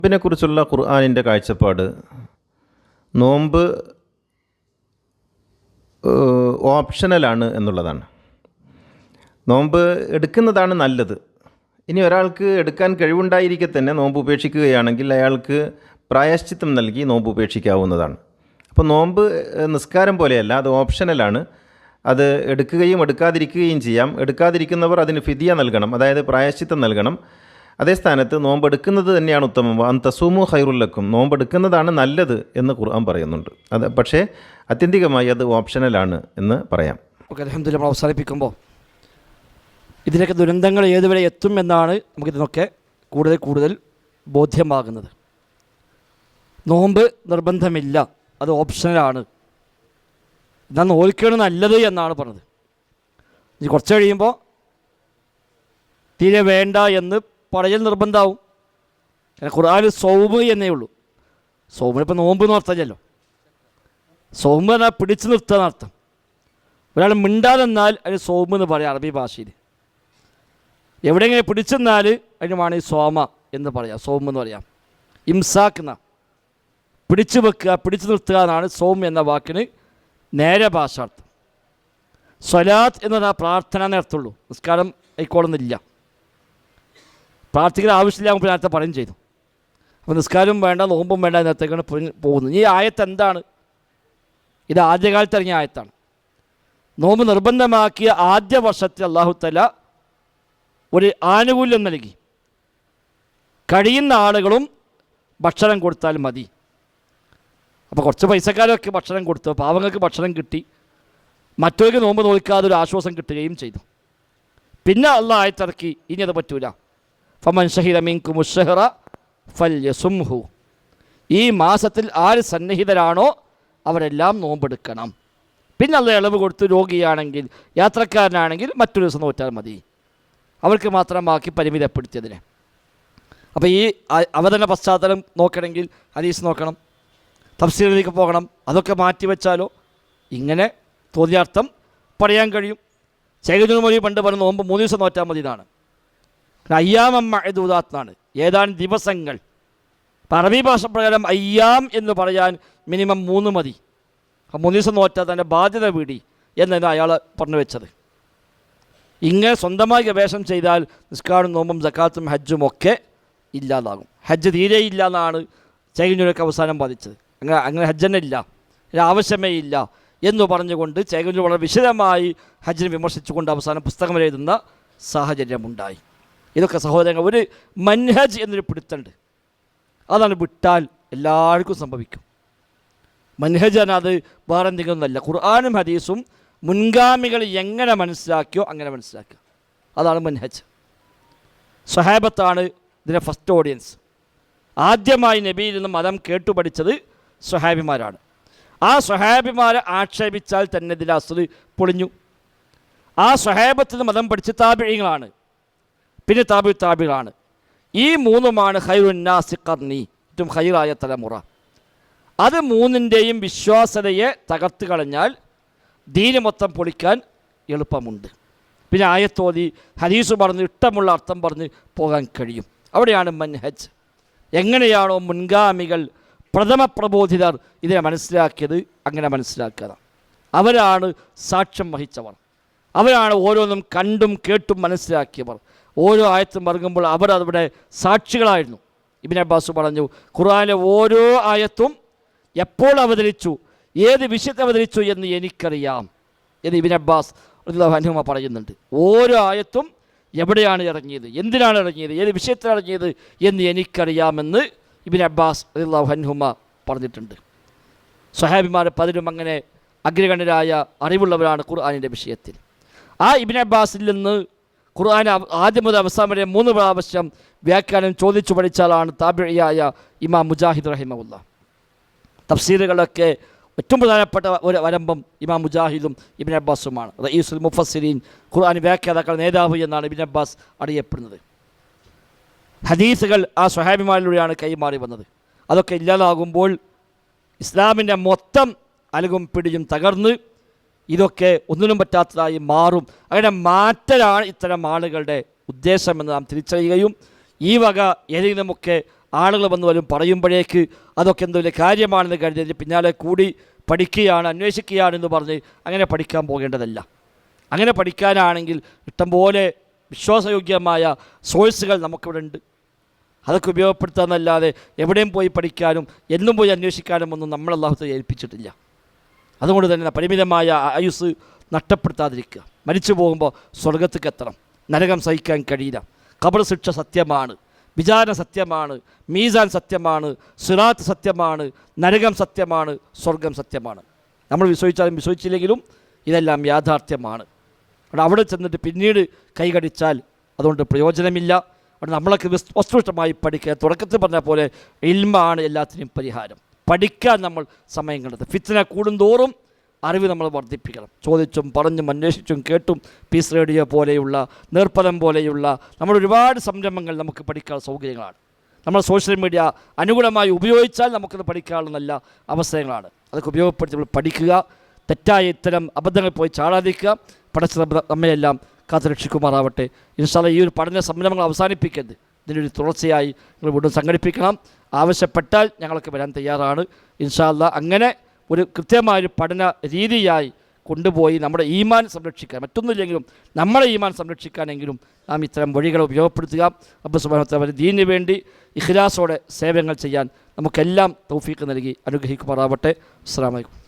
നോമ്പിനെക്കുറിച്ചുള്ള ഖുർആനിൻ്റെ കാഴ്ചപ്പാട്, നോമ്പ് ഓപ്ഷണലാണ് എന്നുള്ളതാണ്. നോമ്പ് എടുക്കുന്നതാണ് നല്ലത്. ഇനി ഒരാൾക്ക് എടുക്കാൻ കഴിവുണ്ടായിരിക്കെ തന്നെ നോമ്പ് ഉപേക്ഷിക്കുകയാണെങ്കിൽ അയാൾക്ക് പ്രായശ്ചിത്തം നൽകി നോമ്പ് ഉപേക്ഷിക്കാവുന്നതാണ്. അപ്പോൾ നോമ്പ് നിസ്കാരം പോലെയല്ല, അത് ഓപ്ഷണലാണ്. അത് എടുക്കുകയും എടുക്കാതിരിക്കുകയും ചെയ്യാം. എടുക്കാതിരിക്കുന്നവർ അതിന് ഫിദിയ നൽകണം, അതായത് പ്രായശ്ചിത്തം നൽകണം. അതേ സ്ഥാനത്ത് നോമ്പെടുക്കുന്നത് തന്നെയാണ് ഉത്തമം. അൻ തസൂമു ഖൈറുല്ലക്കും, നോമ്പെടുക്കുന്നതാണ് നല്ലത് എന്ന് ഖുർആൻ പറയുന്നുണ്ട്. അത് പക്ഷേ ആത്യന്തികമായി അത് ഓപ്ഷണലാണ് എന്ന് പറയാം. ഓക്കെ, അൽഹംദുലില്ലാഹ്. നമ്മൾ അവസാനിപ്പിക്കുമ്പോൾ ഇതിലൊക്കെ ദുരന്തങ്ങൾ ഏതുവരെ എത്തും എന്നാണ് നമുക്കിതിനൊക്കെ കൂടുതൽ ബോധ്യമാകുന്നത്. നോമ്പ് നിർബന്ധമില്ല, അത് ഓപ്ഷണലാണ്. എന്നാൽ നോൽക്കുകയാണ് നല്ലത് എന്നാണ് പറഞ്ഞത്. ഇനി കുറച്ച് കഴിയുമ്പോൾ തീരെ വേണ്ട എന്ന് പറയൽ നിർബന്ധമാവും. കാരണം ഖുർആനിൽ സൗമ് എന്നേ ഉള്ളൂ. സൗമിനിപ്പോൾ നോമ്പ് എന്ന് അർത്ഥമില്ലല്ലോ. സൗമ് എന്നാൽ പിടിച്ചു നിർത്തുക എന്നർത്ഥം. ഒരാൾ മിണ്ടാതെന്നാൽ അതിന് സൗമ് എന്ന് പറയാം അറബി ഭാഷയിൽ. എവിടെയെങ്കിലും പിടിച്ചെന്നാൽ അതിന് വേണമെങ്കിൽ സോമ എന്ന് പറയാം, സൗമ് എന്ന് പറയാം. ഇംസാക്ക് എന്ന പിടിച്ചു വെക്കുക, പിടിച്ചു നിർത്തുക എന്നാണ് സൗമ് എന്ന വാക്കിന് നേരെ ഭാഷാർത്ഥം. സ്വലാത്ത് എന്ന് പറഞ്ഞാൽ പ്രാർത്ഥന എന്നർത്ഥമുള്ളൂ. നിസ്കാരം ആയിക്കോളുന്നില്ല. പ്രാർത്ഥിക്കുന്ന ആവശ്യമില്ല നേരത്തെ പറയും ചെയ്തു. അപ്പോൾ നിസ്കാരവും വേണ്ട, നോമ്പും വേണ്ട എന്നത്തേക്കാണ് പോകുന്നത്. ഈ ആയത്ത് എന്താണ്? ഇത് ആദ്യകാലത്ത് ഇറങ്ങിയ ആയത്താണ്. നോമ്പ് നിർബന്ധമാക്കിയ ആദ്യ വർഷത്തിൽ അല്ലാഹു തആല ഒരു ആനുകൂല്യം നൽകി. കഴിയുന്ന ആളുകളും ഭക്ഷണം കൊടുത്താൽ മതി. അപ്പോൾ കുറച്ച് പൈസക്കാരൊക്കെ ഭക്ഷണം കൊടുത്തു, പാവങ്ങൾക്ക് ഭക്ഷണം കിട്ടി, മറ്റവർക്ക് നോമ്പ് നോക്കാതെ ഒരു ആശ്വാസം കിട്ടുകയും ചെയ്തു. പിന്നെ അള്ളാഹ് ആയത്തിറക്കി, ഇനി അത് പറ്റൂല. ഫമൻ ഷഹിദ മിൻകുമു ശഹ്റ ഫൽയസുംഹു, ഈ മാസത്തിൽ ആര് സന്നിഹിതരാണോ അവരെല്ലാം നോമ്പെടുക്കണം. പിന്നെ അള്ളാഹ് ഇളവ് കൊടുത്തു, രോഗിയാണെങ്കിൽ യാത്രക്കാരനാണെങ്കിൽ മറ്റൊരു ദിവസം നോറ്റാൽ മതി, അവർക്ക് മാത്രമാക്കി പരിമിതപ്പെടുത്തിയതിനെ. അപ്പോൾ ഈ അവതരണ പശ്ചാത്തലം നോക്കണമെങ്കിൽ ഹദീസ് നോക്കണം, തഫ്സീറിലേക്ക് പോകണം. അതൊക്കെ മാറ്റി വെച്ചാലോ ഇങ്ങനെ തോന്നിയാർത്ഥം പറയാൻ കഴിയും. ശൈഖുൽ മൊഴി പണ്ട് പറഞ്ഞ നോമ്പ് 3 ദിവസം നോറ്റാൽ മതി എന്നാണ്. അയ്യാമം മഅദൂദാത്താണ്, ഏതാനും ദിവസങ്ങൾ. അറബി ഭാഷ പ്രകാരം അയ്യാം എന്ന് പറയാൻ മിനിമം 3 മതി. 3 ദിവസം നോറ്റാൽ തന്നെ ബാധ്യത വീടി എന്നാണ് അയാൾ പറഞ്ഞു വെച്ചത്. ഇങ്ങനെ സ്വന്തമായി ഗവേഷണം ചെയ്താൽ നിസ്കാരം, നോമ്പും, സക്കാത്തും, ഹജ്ജും ഒക്കെ ഇല്ലാതാകും. ഹജ്ജ് തീരെ ഇല്ല എന്നാണ് ശൈഖുനൊക്കെ അവസാനം ബാധിച്ചത്. അങ്ങനെ ഹജ്ജന്നെ ഇല്ല, ആവശ്യമേ ഇല്ല എന്ന് പറഞ്ഞുകൊണ്ട് ശൈഖുന് വളരെ വിശദമായി ഹജ്ജിനെ വിമർശിച്ചുകൊണ്ട് അവസാനം പുസ്തകം എഴുതുന്ന സാഹചര്യമുണ്ടായി. ഇതൊക്കെ സഹോദരങ്ങൾ ഒരു മൻഹജ് എന്നൊരു പിടുത്തുണ്ട്. അതാണ് വിട്ടാൽ എല്ലാവർക്കും സംഭവിക്കും. മൻഹജ് എന്നാൽ അത് വേറെ എന്തെങ്കിലും ഒന്നല്ല. ഖുർആനും ഹദീസും മുൻഗാമികൾ എങ്ങനെ മനസ്സിലാക്കിയോ അങ്ങനെ മനസ്സിലാക്കുക, അതാണ് മൻഹജ്. സ്വഹാബത്താണ് ഇതിൻ്റെ ഫസ്റ്റ് ഓഡിയൻസ്. ആദ്യമായി നബിയിൽ നിന്ന് മതം കേട്ടുപഠിച്ചത് സ്വഹാബിമാരാണ്. ആ സ്വഹാബിമാരെ ആക്ഷേപിച്ചാൽ തന്നെ ഇതിൻ്റെ അസ്ല് പൊളിഞ്ഞു. ആ സ്വഹാബത്തിൽ നിന്ന് മതം പഠിച്ച താബിഈങ്ങളാണ്, പിന്നെ താബികളാണ്. ഈ 3ഉമാണ് ഖൈറുന്നാസി ഖർനി, ഏറ്റവും ഖൈറായ തലമുറ. അത് 3ൻ്റെയും വിശ്വാസതയെ തകർത്ത് കളഞ്ഞാൽ ദീന് മൊത്തം പൊളിക്കാൻ എളുപ്പമുണ്ട്. പിന്നെ ആയത്തോതി ഹദീസ് പറഞ്ഞ് ഇഷ്ടമുള്ള അർത്ഥം പറഞ്ഞ് പോകാൻ കഴിയും. അവിടെയാണ് മൻഹജ്. എങ്ങനെയാണോ മുൻഗാമികൾ പ്രഥമ പ്രബോധിതർ ഇതിനെ മനസ്സിലാക്കിയത് അങ്ങനെ മനസ്സിലാക്കുക. അവരാണ് സാക്ഷ്യം വഹിച്ചവർ, അവരാണ് ഓരോന്നും കണ്ടും കേട്ടും മനസ്സിലാക്കിയവർ. ഓരോ ആയത്തും പറയുമ്പോൾ അവർ അവിടെ സാക്ഷികളായിരുന്നു. ഇബ്നു അബ്ബാസ് പറഞ്ഞു, ഖുർആനിലെ ഓരോ ആയത്തും എപ്പോൾ അവതരിച്ചു, ഏത് വിഷയത്തെ അവതരിച്ചു എന്ന് എനിക്കറിയാം എന്ന് ഇബ്നു അബ്ബാസ് റളിയല്ലാഹു അൻഹു പറയുന്നുണ്ട്. ഓരോ ആയത്തും എവിടെയാണ് ഇറങ്ങിയത്, എന്തിനാണ് ഇറങ്ങിയത്, ഏത് വിഷയത്തിലാണ് ഇറങ്ങിയത് എന്ന് എനിക്കറിയാമെന്ന് ഇബ്നു അബ്ബാസ് റളിയല്ലാഹു അൻഹു പറഞ്ഞിട്ടുണ്ട്. സ്വഹാബിമാർ പലരും അങ്ങനെ അഗ്രഗണ്യരായ അറിവുള്ളവരാണ് ഖുർആനിൻ്റെ വിഷയത്തിൽ. ആ ഇബ്നു അബ്ബാസിൽ നിന്ന് ഖുർആൻ ആദ്യം മുതൽ അവസാനം വരെ 3 പ്രാവശ്യം വ്യാഖ്യാനം ചോദിച്ചു പഠിച്ചാലാണ് താബിഈയായ ഇമാം മുജാഹിദ് റഹിമഹുല്ലാഹ്. തഫ്സീറുകളൊക്കെ ഏറ്റവും പ്രധാനപ്പെട്ട ഒരു വരമ്പം ഇമാം മുജാഹിദും ഇബ്നു അബ്ബാസുമാണ്. റഈസുൽ മുഫസ്സിരീൻ, ഖുർആൻ വ്യാഖ്യാതാക്കളുടെ നേതാവ് എന്നാണ് ഇബ്നു അബ്ബാസ് അറിയപ്പെടുന്നത്. ഹദീസുകൾ ആ സ്വഹാബിമാരിലൂടെയാണ് കൈമാറി വന്നത്. അതൊക്കെ ഇല്ലാതാകുമ്പോൾ ഇസ്ലാമിൻ്റെ മൊത്തം അലകും പിടിയും തകർന്ന് ഇതൊക്കെ ഒന്നിനും പറ്റാത്തതായി മാറും. അങ്ങനെ മാറ്റലാണ് ഇത്തരം ആളുകളുടെ ഉദ്ദേശമെന്ന് നാം തിരിച്ചറിയുകയും ഈ വക ഏതെങ്കിലുമൊക്കെ ആളുകൾ വന്നു വരും പറയുമ്പോഴേക്ക് അതൊക്കെ എന്തോ വലിയ കാര്യമാണെന്ന് കരുതി പിന്നാലെ കൂടി പഠിക്കുകയാണ്, അന്വേഷിക്കുകയാണെന്ന് പറഞ്ഞ് അങ്ങനെ പഠിക്കാൻ പോകേണ്ടതല്ല. അങ്ങനെ പഠിക്കാനാണെങ്കിൽ ഇഷ്ടംപോലെ വിശ്വാസയോഗ്യമായ സോഴ്സുകൾ നമുക്കിവിടെ ഉണ്ട്. അതൊക്കെ ഉപയോഗപ്പെടുത്താമെന്നല്ലാതെ എവിടെയും പോയി പഠിക്കാനും എന്നും പോയി അന്വേഷിക്കാനും ഒന്നും നമ്മൾ അല്ലാഹു ഏൽപ്പിച്ചിട്ടില്ല. അതുകൊണ്ട് തന്നെ പരിമിതമായ ആയുസ് നഷ്ടപ്പെടുത്താതിരിക്കുക. മരിച്ചു പോകുമ്പോൾ സ്വർഗത്തേക്ക് എത്തണം. നരകം സഹിക്കാൻ കഴിയില്ല. ഖബർ ശിക്ഷ സത്യമാണ്, വിചാരണ സത്യമാണ്, മീസാൻ സത്യമാണ്, സിറാത്ത് സത്യമാണ്, നരകം സത്യമാണ്, സ്വർഗം സത്യമാണ്. നമ്മൾ വിശ്വസിച്ചാലും വിശ്വസിച്ചില്ലെങ്കിലും ഇതെല്ലാം യാഥാർത്ഥ്യമാണ്. അവിടെ ചെന്നിട്ട് പിന്നീട് കൈകടിച്ചാൽ അതുകൊണ്ട് പ്രയോജനമില്ല. അവിടെ നമ്മളൊക്കെ വസ്തുനിഷ്ഠമായി പഠിക്കുക. തുടക്കത്തിൽ പറഞ്ഞ പോലെ ഇൽമാണ് എല്ലാത്തിനും പരിഹാരം. പഠിക്കാൻ നമ്മൾ സമയം കണ്ടെത്തും. ഫിത്ന കൂടുന്തോറും അറിവ് നമ്മൾ വർദ്ധിപ്പിക്കണം. ചോദിച്ചും പറഞ്ഞും അന്വേഷിച്ചും കേട്ടും പീസ് റേഡിയോ പോലെയുള്ള, നേർപ്പദം പോലെയുള്ള നമ്മൾ ഒരുപാട് സംരംഭങ്ങൾ നമുക്ക് പഠിക്കാനുള്ള സൗകര്യങ്ങളാണ്. നമ്മൾ സോഷ്യൽ മീഡിയ അനുകൂലമായി ഉപയോഗിച്ചാൽ നമുക്കത് പഠിക്കാനുള്ള നല്ല അവസരങ്ങളാണ്. അതൊക്കെ ഉപയോഗപ്പെടുത്തി നമ്മൾ പഠിക്കുക. തെറ്റായ ഇത്തരം അബദ്ധങ്ങൾ പോയി ചാടാതിരിക്കുക. പഠിച്ച നമ്മയെല്ലാം കാത്തുരക്ഷിക്കുമാറാവട്ടെ. ഇൻഷാ അല്ലാഹ് ഈ ഒരു പഠന സംരംഭങ്ങൾ അവസാനിപ്പിക്കരുത്. ഇതിനൊരു തുടർച്ചയായി നിങ്ങൾ വീണ്ടും സംഘടിപ്പിക്കണം. ആവശ്യപ്പെട്ടാൽ ഞങ്ങളൊക്കെ വരാൻ തയ്യാറാണ്. ഇൻഷാ അല്ലാഹ് അങ്ങനെ ഒരു കൃത്യമായൊരു പഠന രീതിയായി കൊണ്ടുപോയി നമ്മുടെ ഈമാൻ സംരക്ഷിക്കാൻ, മറ്റൊന്നുമില്ലെങ്കിലും നമ്മുടെ ഈമാൻ സംരക്ഷിക്കാനെങ്കിലും നാം ഇത്തരം വഴികൾ ഉപയോഗപ്പെടുത്തുക. റബ്ബ് സുബ്ഹാനഹു വ തആല ദീനിന് വേണ്ടി ഇഖ്ലാസോടെ സേവനങ്ങൾ ചെയ്യാൻ നമുക്കെല്ലാം തൗഫീഖ് നൽകി അനുഗ്രഹിക്കുമാറാവട്ടെ. അസ്സലാമു അലൈക്കും.